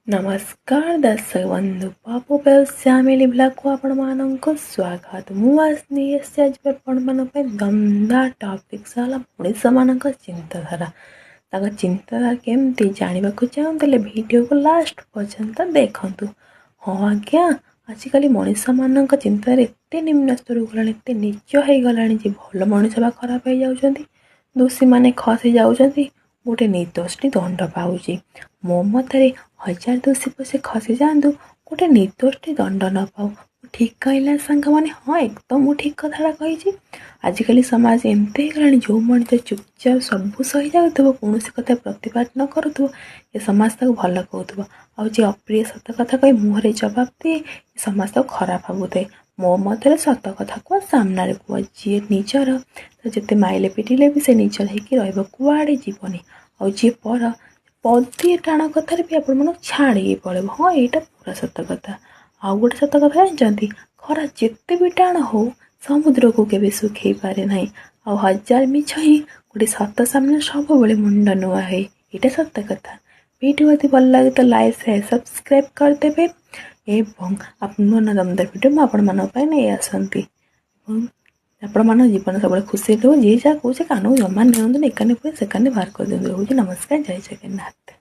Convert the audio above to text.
नमस्कार दर्शक बंधु पापु श्यामिली ब्लाक आपण मानक स्वागत मुझे आज दमदार टॉपिक साला मनीष मानक चिंताधारा चिंताधारा केमती जानवा चाहते वीडियो को लास्ट पर्यंत देखु। हाँ आज्ञा आजिकल मनीष मान चिंताधारा एत निम्न स्तर गलानी एत नीच हो गलानी भल मनीष बा खराब हो जाउछंती दोषी माने खसी जाउछंती गोटे निर्दोषी दंड पाऊँगी मो मत हजार दोषी पछे खसी जातु गोटे निर्दोषी दंड न पाऊ ठीक कहला सांग मैंने हाँ एकदम मु ठीक कथा कही। आजिकल समाज एमती होगा जो मनीष चुपचाप सब सही जाऊ कौन कथा प्रतिवाद न करूँ ये समाज तक भल कहूब आज अप्रिय सत कथा कही मुहर जवाब दिए समाज तक खराब भावुए मो मत सत कथा कह सामने कह जी निजर तो जिते माइले पिटिले भी से निजर हो कुआड़े जीवनी आ जी पर पदे टाण कथार भी आपण छाड़ी पड़े हाँ यहाँ पूरा सत कथा आउ गोटे सत कथा जानते खरा जिते भी टाण हो समुद्र को केवे सुखई पारे ना आ हजार मिछ ही गोटे सत सामने सब बड़े मुंड नुआ है यहाँ सत कथा। वीडियो यदि भल लगे तो लाइक शेयर सब्सक्राइब करदे एवं नूआ दमदार वीडियो आपण नहीं आसती आपण मान जीवन सब खुशी रो जी जहाँ कहे कान जमा नियंतु एकाने पुए से बाहर कर दिखाँ। नमस्कार जय जगन्नाथ।